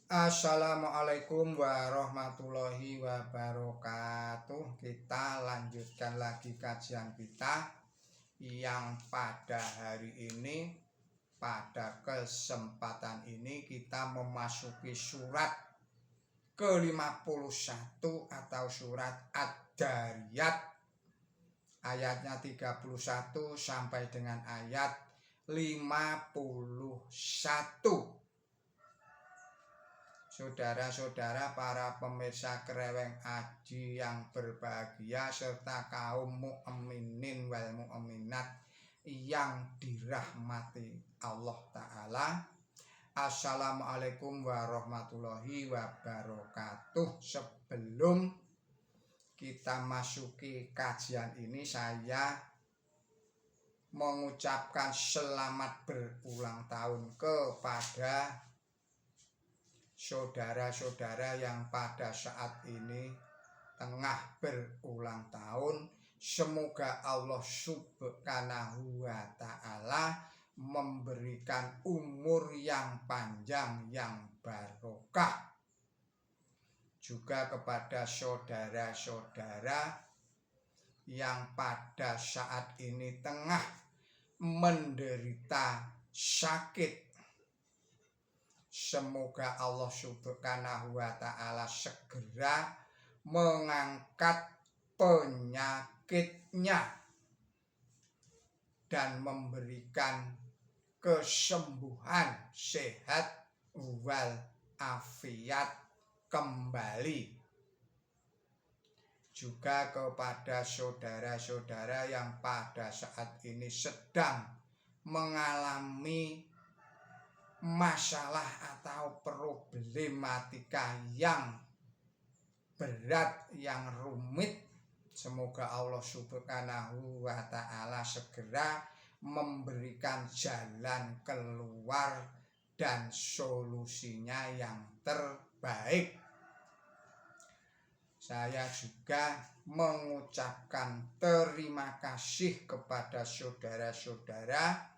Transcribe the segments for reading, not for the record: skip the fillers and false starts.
Assalamualaikum warahmatullahi wabarakatuh. Kita lanjutkan lagi kajian kita yang pada hari ini, pada kesempatan ini kita memasuki surat ke-51 atau surat Ad-Dariyat, ayatnya 31 sampai dengan ayat 51. Saudara-saudara para pemirsa Kreweng Aji yang berbahagia serta kaum mukminin wal mukminat yang dirahmati Allah Ta'ala. Assalamualaikum warahmatullahi wabarakatuh. Sebelum kita masuki kajian ini, saya mengucapkan selamat berulang tahun kepada saudara-saudara yang pada saat ini tengah berulang tahun. Semoga Allah Subhanahu wa Ta'ala memberikan umur yang panjang, yang barokah. Juga kepada saudara-saudara yang pada saat ini tengah menderita sakit, semoga Allah Subhanahu wa Ta'ala segera mengangkat penyakitnya dan memberikan kesembuhan, sehat wal afiat kembali. Juga kepada saudara-saudara yang pada saat ini sedang mengalami masalah atau problematika yang berat, yang rumit, semoga Allah Subhanahu wa Ta'ala segera memberikan jalan keluar dan solusinya yang terbaik. Saya juga mengucapkan terima kasih kepada saudara-saudara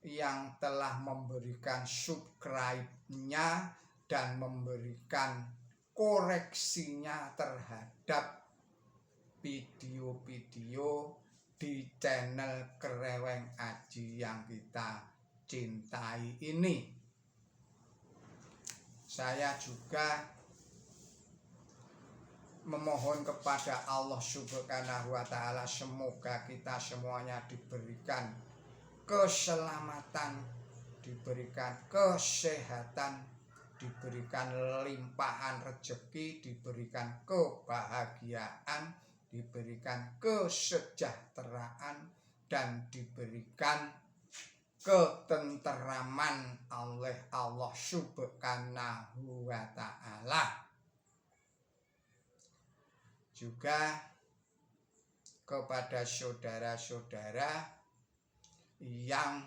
yang telah memberikan subscribe-nya dan memberikan koreksinya terhadap video-video di channel Kreweng Aji yang kita cintai ini. Saya juga memohon kepada Allah Subhanahu wa Ta'ala, semoga kita semuanya diberikan keselamatan, diberikan kesehatan, diberikan limpahan rezeki, diberikan kebahagiaan, diberikan kesejahteraan, dan diberikan ketenteraman oleh Allah Subhanahu wa Ta'ala. Juga kepada saudara-saudara yang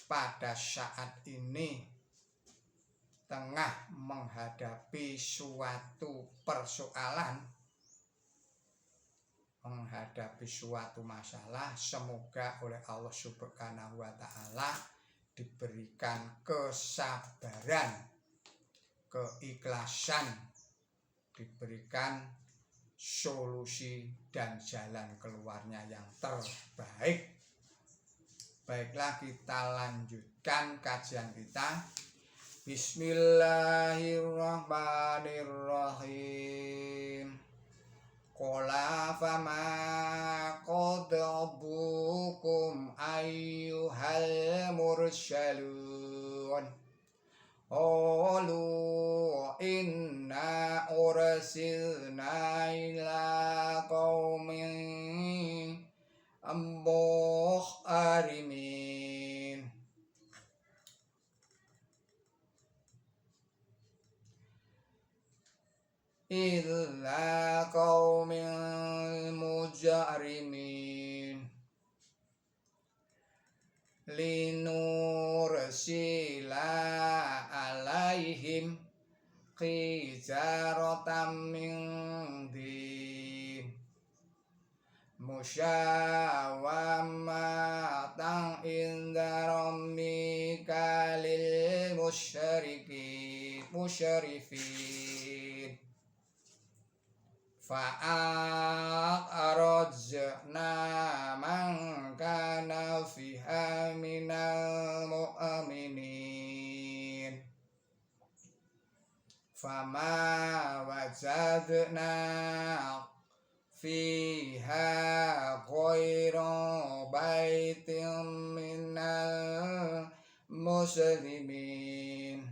pada saat ini tengah menghadapi suatu persoalan, menghadapi suatu masalah, semoga oleh Allah Subhanahu wa Ta'ala diberikan kesabaran, keikhlasan, diberikan solusi dan jalan keluarnya yang terbaik. Baiklah, kita lanjutkan kajian kita. Bismillahirrahmanirrahim. Qala fama qadabukum ayyuhal mursalun. Qalu inna ursilna ila qaumin arimin. Illa qaumil mujarimin. Linursila alaihim qijaratan min din musyawamatan inda rabbika lil musyrikin. musyrifin fa'arajna man kana fiha minal mu'minin fama wajadna fiha ghairu baitin minal muslimin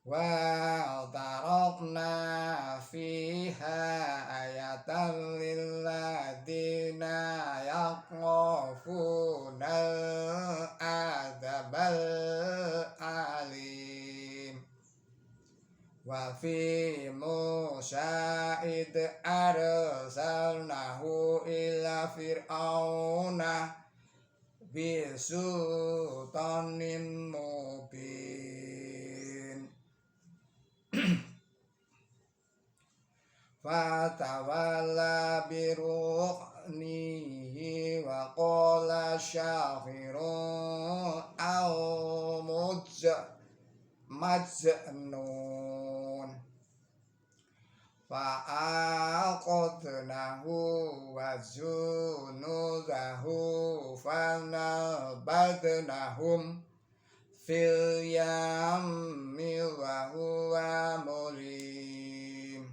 wa tarakna fiha ayatan lilladina yakhafuna adzabal alim wa fi Musa id arsalnahu ila fir'auna bisultanin mubin fatawalla biruknihi wa qala syahirun aw majnun fa'aqadnahu wa junudahu fanabadnahum fil yammi wa huwa mulim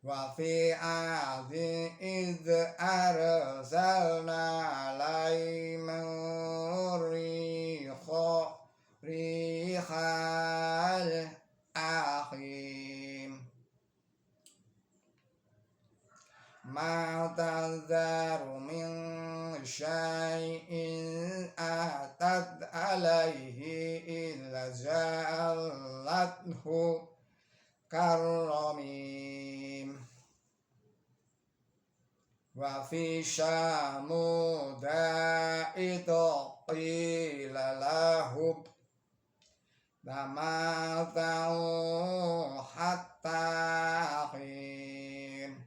wa fi adi id arsalna alaihim rihal akhim ma tadharu min syai'in atat alaihi illa ja'alathu karramim wa fi syamuda itu qila lahum lama ta'u hatta hin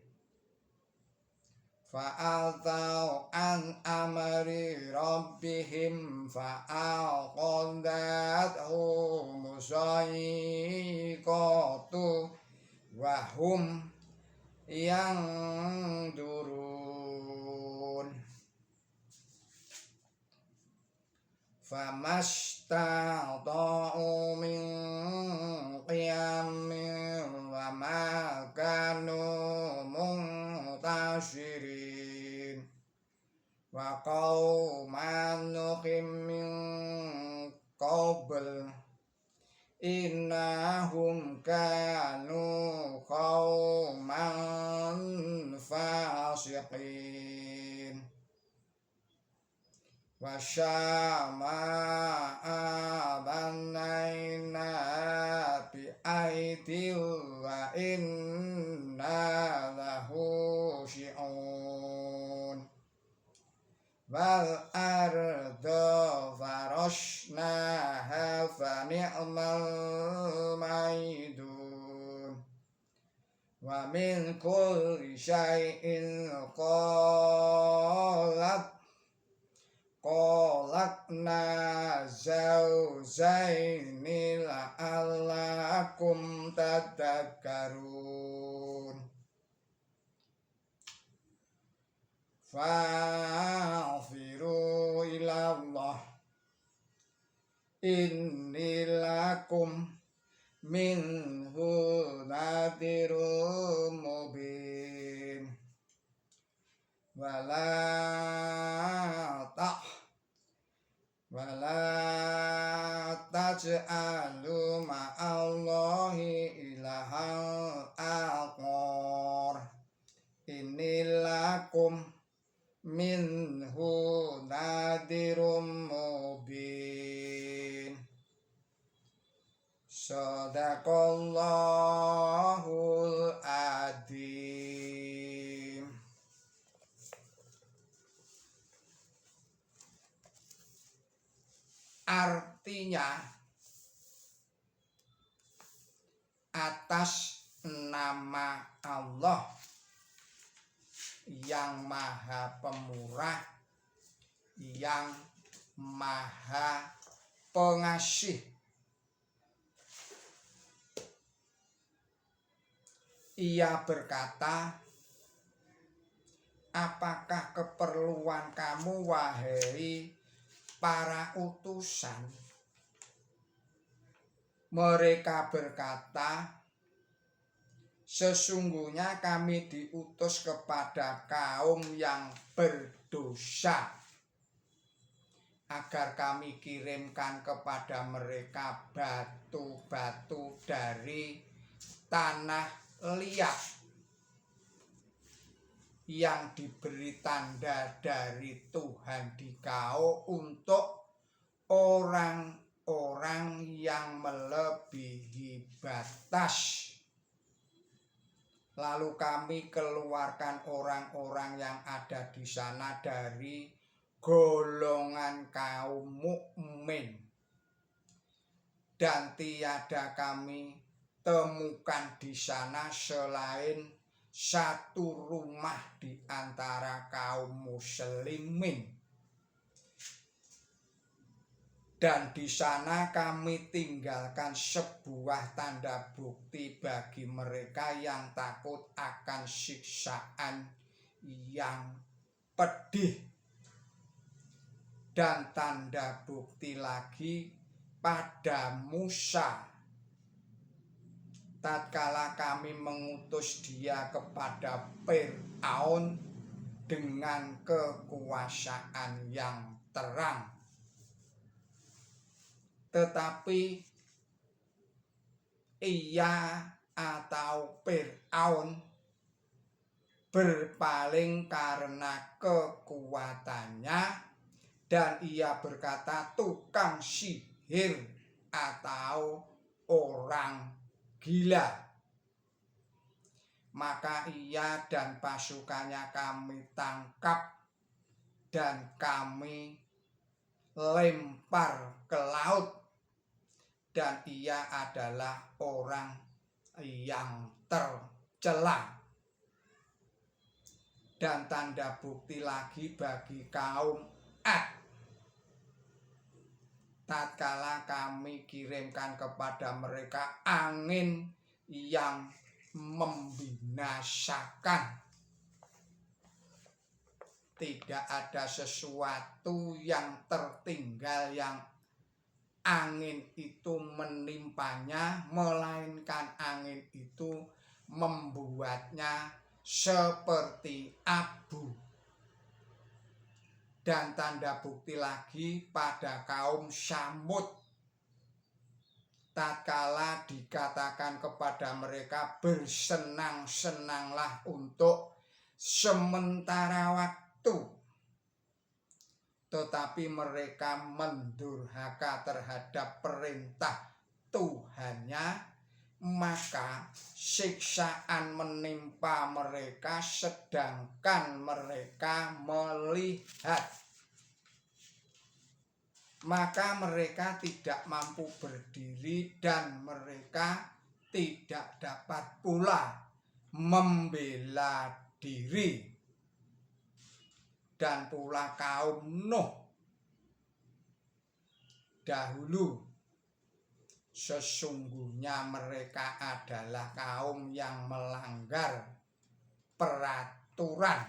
fa'atau an amri rabbihim fa'aqadathum musaiqatu wa hum yang durun famasta'u min qiyamin wa ma kanu muntashirin wa qauman nuhim min qabl innahum kanu qauman fasiqin wa syama'a banayna bi aidil wa inna lahu syi'un wal arda farashnaha fa ni'mal maidun wa min kulli syai'in qalakna zawjaini la'allakum tadhakkarun fa'firu ilallah inni lakum minhu nadhirum mubin wala taj'alu ma'allahi ilahan akhar inillakum minhu nadhirum mubin sadaqallahul adzim. Artinya atas nama Allah yang maha pemurah, yang Maha Pengasih. Ia berkata, apakah keperluan kamu, wahai para utusan? Mereka berkata, sesungguhnya kami diutus kepada kaum yang berdosa, agar kami kirimkan kepada mereka batu-batu dari tanah liat yang diberi tanda dari Tuhan dikau untuk orang-orang yang melebihi batas. Lalu kami keluarkan orang-orang yang ada di sana dari golongan kaum mukmin, dan tiada kami temukan di sana selain satu rumah di antara kaum muslimin, dan di sana kami tinggalkan sebuah tanda bukti bagi mereka yang takut akan siksaan yang pedih, dan tanda bukti lagi pada Musa tatkala kami mengutus dia kepada Fir'aun dengan kekuasaan yang terang. Tetapi ia atau Fir'aun berpaling karena kekuatannya, dan ia berkata tukang sihir atau orang gila. Maka ia dan pasukannya kami tangkap dan kami lempar ke laut, dan ia adalah orang yang tercela. Dan tanda bukti lagi bagi kaum Ad, tatkala kami kirimkan kepada mereka angin yang membinasakan. Tidak ada sesuatu yang tertinggal yang angin itu menimpanya, melainkan angin itu membuatnya seperti abu. Dan tanda bukti lagi pada kaum Samud, tatkala dikatakan kepada mereka bersenang-senanglah untuk sementara waktu, tetapi mereka mendurhaka terhadap perintah Tuhannya, maka siksaan menimpa mereka sedangkan mereka melihat. Maka mereka tidak mampu berdiri dan mereka tidak dapat pula membela diri. Dan pula kaum Nuh dahulu, sesungguhnya mereka adalah kaum yang melanggar peraturan,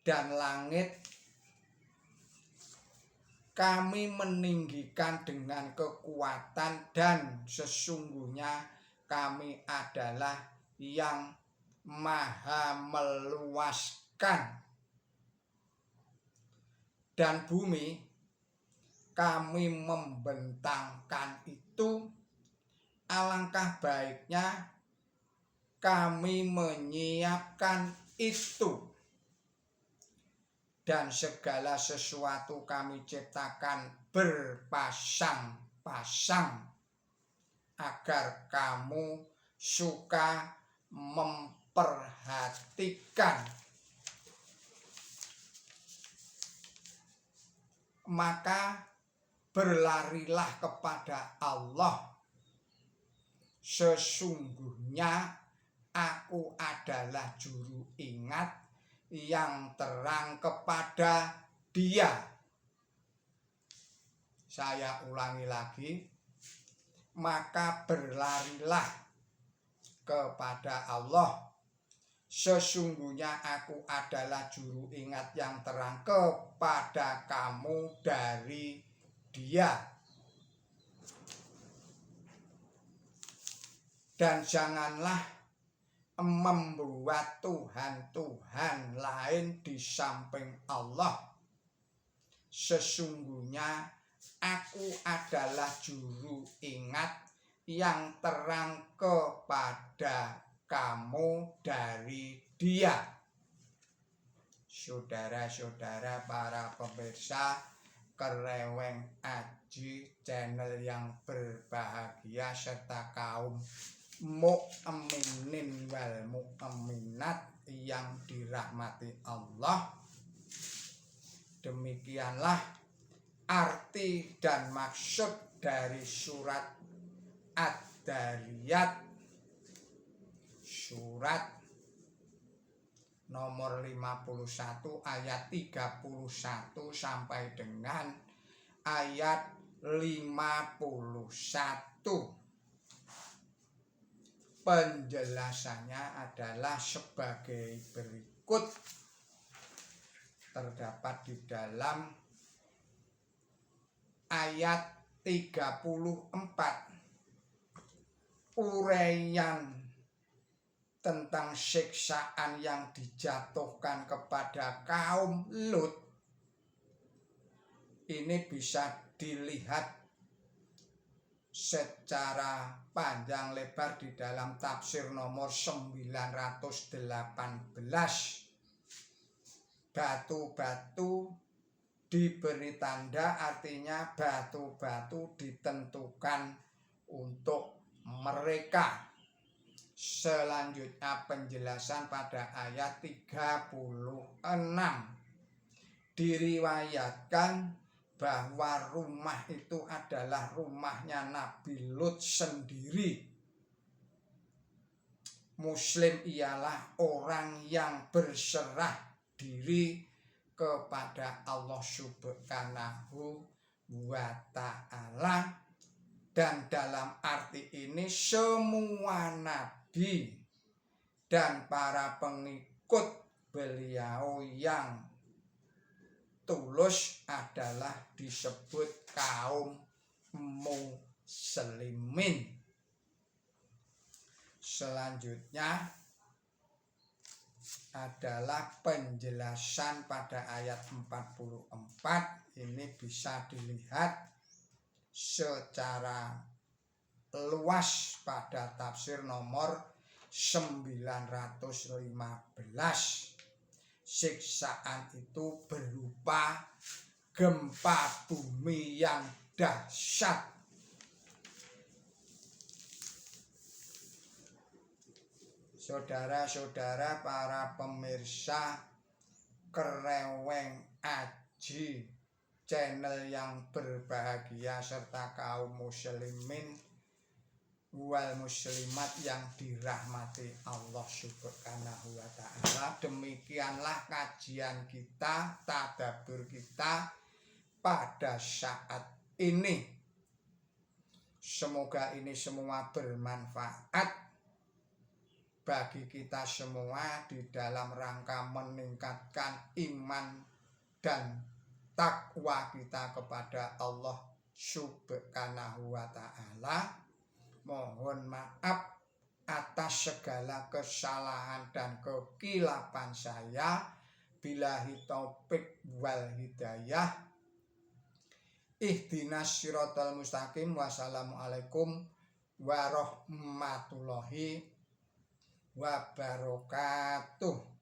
dan langit kami meninggikan dengan kekuatan, dan sesungguhnya kami adalah yang maha meluaskan. Dan bumi kami membentangkan itu, alangkah baiknya kami menyiapkan itu. Dan segala sesuatu kami ciptakan berpasang-pasang, agar kamu suka memperhatikan. Maka berlarilah kepada Allah. Sesungguhnya aku adalah juru ingat yang terang kepada Dia. Saya ulangi lagi, maka berlarilah kepada Allah. Sesungguhnya aku adalah juru ingat yang terang kepada kamu dari Dia. Dan janganlah membuat Tuhan-Tuhan lain di samping Allah. Sesungguhnya aku adalah juru ingat yang terang kepada kamu dari Dia. Saudara-saudara para pemirsa Kereweng Aji, channel yang berbahagia serta kaum mukminin wal mukminat yang dirahmati Allah. Demikianlah arti dan maksud dari surat Ad-Dzariyat, surat nomor 51 ayat 31 sampai dengan ayat 51. Penjelasannya adalah sebagai berikut. Terdapat di dalam ayat 34 uraian tentang siksaan yang dijatuhkan kepada kaum Lut. Ini bisa dilihat secara panjang lebar di dalam tafsir nomor 918. Batu-batu diberi tanda, artinya batu-batu ditentukan untuk mereka. Selanjutnya penjelasan pada ayat 36. Diriwayatkan bahwa rumah itu adalah rumahnya Nabi Lut sendiri. Muslim ialah orang yang berserah diri kepada Allah Subhanahu wa ta'ala. Dan dalam arti ini semua nabi dan para pengikut beliau yang tulus adalah disebut kaum muslimin. Selanjutnya adalah penjelasan pada ayat 44. Ini bisa dilihat secara luas pada tafsir nomor 915. Siksaan itu berupa gempa bumi yang dahsyat. Saudara-saudara para pemirsa Kereweng Aji, channel yang berbahagia serta kaum muslimin wal muslimat yang dirahmati Allah Subhanahu wa ta'ala. Demikianlah kajian kita, tadabbur kita pada saat ini. Semoga ini semua bermanfaat bagi kita semua di dalam rangka meningkatkan iman dan takwa kita kepada Allah Subhanahu wa ta'ala. Mohon maaf atas segala kesalahan dan kekilapan saya. Billahi taufik wal hidayah. Ihdinas siratal mustaqim. Wassalamualaikum warahmatullahi wabarakatuh.